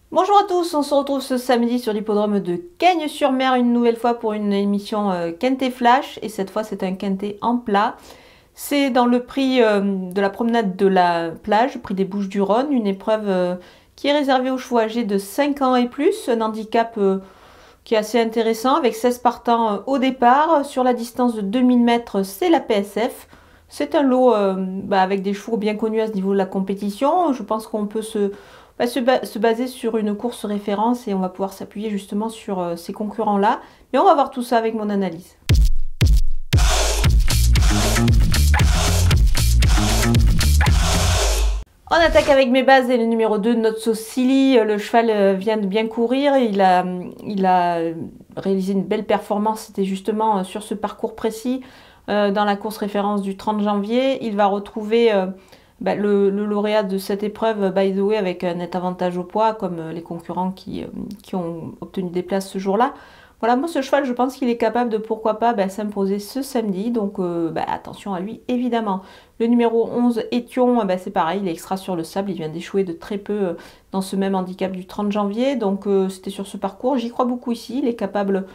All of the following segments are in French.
Bonjour à tous, on se retrouve ce samedi sur l'hippodrome de Cagnes-sur-Mer une nouvelle fois pour une émission Quintet Flash et cette fois c'est un Quintet en plat. C'est dans le prix de la promenade de la plage, prix des Bouches-du-Rhône, une épreuve qui est réservée aux chevaux âgés de 5 ans et plus, un handicap qui est assez intéressant avec 16 partants au départ. Sur la distance de 2000 mètres, c'est la PSF. C'est un lot avec des chevaux bien connus à ce niveau de la compétition. Je pense qu'on peut se baser sur une course référence et on va pouvoir s'appuyer justement sur ces concurrents-là. Mais on va voir tout ça avec mon analyse. On attaque avec mes bases et le numéro 2, Not So Silly. Le cheval vient de bien courir. Il a réalisé une belle performance. C'était justement sur ce parcours précis dans la course référence du 30 janvier. Il va retrouver le lauréat de cette épreuve, by the way, avec un net avantage au poids, comme les concurrents qui ont obtenu des places ce jour-là. Voilà, moi ce cheval, je pense qu'il est capable de, pourquoi pas, s'imposer ce samedi. Donc attention à lui, évidemment. Le numéro 11, Étion, c'est pareil, il est extra sur le sable. Il vient d'échouer de très peu dans ce même handicap du 30 janvier. Donc c'était sur ce parcours. J'y crois beaucoup ici. Il est capable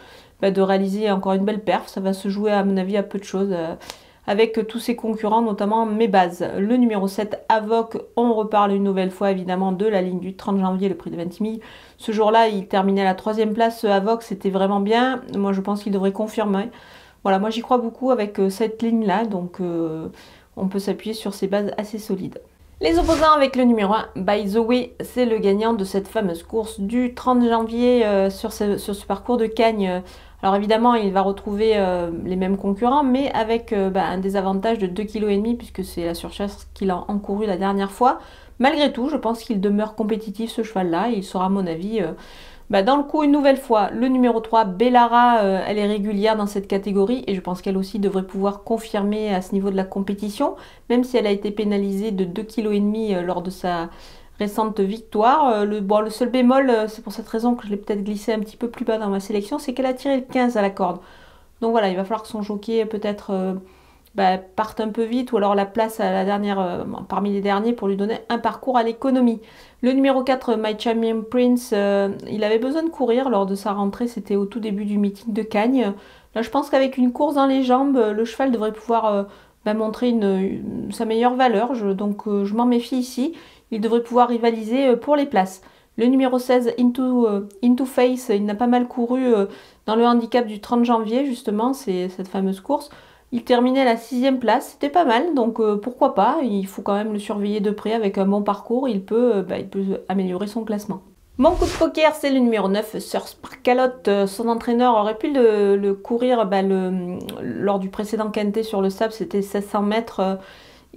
de réaliser encore une belle perf. Ça va se jouer, à mon avis, à peu de choses. Avec tous ses concurrents, notamment mes bases. Le numéro 7, Avoc, on reparle une nouvelle fois évidemment de la ligne du 30 janvier, le prix de 20 000. Ce jour-là, il terminait à la 3e place, ce Avoc, c'était vraiment bien. Moi, je pense qu'il devrait confirmer. Voilà, moi j'y crois beaucoup avec cette ligne-là, donc on peut s'appuyer sur ces bases assez solides. Les opposants avec le numéro 1, By the Way, c'est le gagnant de cette fameuse course du 30 janvier sur ce parcours de Cagnes. Alors évidemment, il va retrouver les mêmes concurrents, mais avec un désavantage de 2,5 kg, puisque c'est la surchasse qu'il a encouru la dernière fois. Malgré tout, je pense qu'il demeure compétitif ce cheval-là. Il sera, à mon avis, dans le coup une nouvelle fois. Le numéro 3, Bellara, elle est régulière dans cette catégorie, et je pense qu'elle aussi devrait pouvoir confirmer à ce niveau de la compétition, même si elle a été pénalisée de 2,5 kg lors de sa récente victoire. Le seul bémol, c'est pour cette raison que je l'ai peut-être glissé un petit peu plus bas dans ma sélection, c'est qu'elle a tiré le 15 à la corde. Donc voilà, il va falloir que son jockey peut-être parte un peu vite, ou alors la place à la dernière, parmi les derniers, pour lui donner un parcours à l'économie. Le numéro 4, My Champion Prince, il avait besoin de courir lors de sa rentrée, c'était au tout début du meeting de Cagnes. Là, je pense qu'avec une course dans les jambes, le cheval devrait pouvoir montrer sa meilleure valeur, donc je m'en méfie ici. Il devrait pouvoir rivaliser pour les places. Le numéro 16, Into Face, il n'a pas mal couru dans le handicap du 30 janvier, justement, c'est cette fameuse course. Il terminait à la 6e place, c'était pas mal, donc pourquoi pas, il faut quand même le surveiller de près avec un bon parcours, il peut améliorer son classement. Mon coup de poker, c'est le numéro 9, Sir Sparkalotte. Son entraîneur aurait pu le courir lors du précédent quintet sur le sable, c'était 1600 mètres.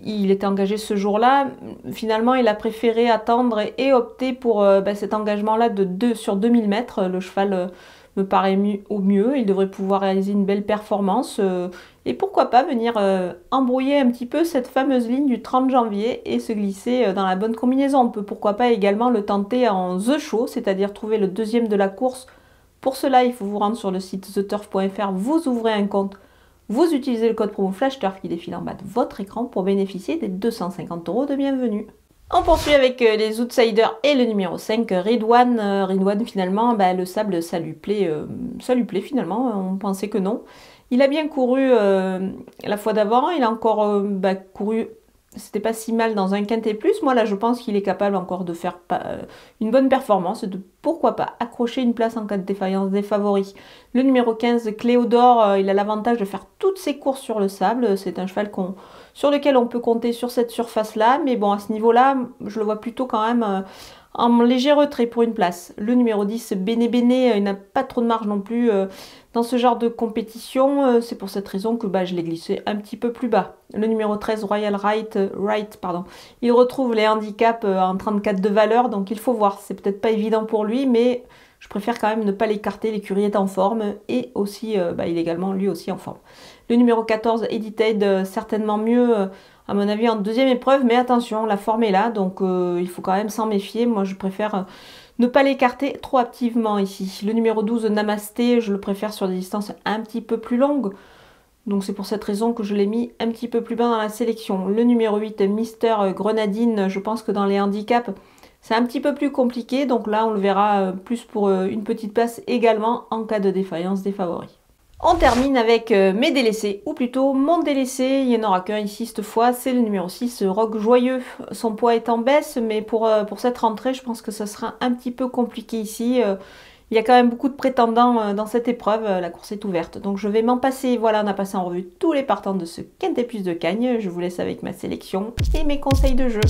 Il était engagé ce jour-là. Finalement, il a préféré attendre et opter pour cet engagement-là sur 2000 mètres. Le cheval me paraît au mieux. Il devrait pouvoir réaliser une belle performance. Et pourquoi pas venir embrouiller un petit peu cette fameuse ligne du 30 janvier et se glisser dans la bonne combinaison. On peut pourquoi pas également le tenter en The Show, c'est-à-dire trouver le deuxième de la course. Pour cela, il faut vous rendre sur le site theturf.fr, vous ouvrez un compte. Vous utilisez le code promo FlashTurf qui défile en bas de votre écran pour bénéficier des 250 € de bienvenue. On poursuit avec les outsiders et le numéro 5, Ridwan. Ridwan, finalement, le sable, ça lui plaît finalement, on pensait que non. Il a bien couru la fois d'avant, il a encore couru, c'était pas si mal dans un quintet plus. Moi là, je pense qu'il est capable encore de faire une bonne performance et de, pourquoi pas, accrocher une place en cas de défaillance des favoris. Le numéro 15, Cléodore, il a l'avantage de faire toutes ses courses sur le sable. C'est un cheval sur lequel on peut compter sur cette surface-là. Mais bon, à ce niveau-là, je le vois plutôt quand même en léger retrait pour une place. Le numéro 10, Béné Béné, il n'a pas trop de marge non plus dans ce genre de compétition. C'est pour cette raison que je l'ai glissé un petit peu plus bas. Le numéro 13, Royal Right, il retrouve les handicaps en 34 de valeur, donc il faut voir. C'est peut-être pas évident pour lui, mais je préfère quand même ne pas l'écarter. L'écurie est en forme et aussi, il est également lui aussi en forme. Le numéro 14, Edited, certainement mieux à mon avis en deuxième épreuve, mais attention, la forme est là, donc il faut quand même s'en méfier. Moi, je préfère ne pas l'écarter trop activement ici. Le numéro 12, Namasté, je le préfère sur des distances un petit peu plus longues. Donc c'est pour cette raison que je l'ai mis un petit peu plus bas dans la sélection. Le numéro 8, Mister Grenadine, je pense que dans les handicaps, C'est un petit peu plus compliqué, donc là on le verra plus pour une petite place également en cas de défaillance des favoris. On termine avec mes délaissés, ou plutôt mon délaissé, il n'y en aura qu'un ici cette fois, c'est le numéro 6, Rock Joyeux. Son poids est en baisse, mais pour cette rentrée, je pense que ça sera un petit peu compliqué ici. Il y a quand même beaucoup de prétendants dans cette épreuve, la course est ouverte. Donc je vais m'en passer, voilà, on a passé en revue tous les partants de ce Quintet Plus de Cagnes. Je vous laisse avec ma sélection et mes conseils de jeu.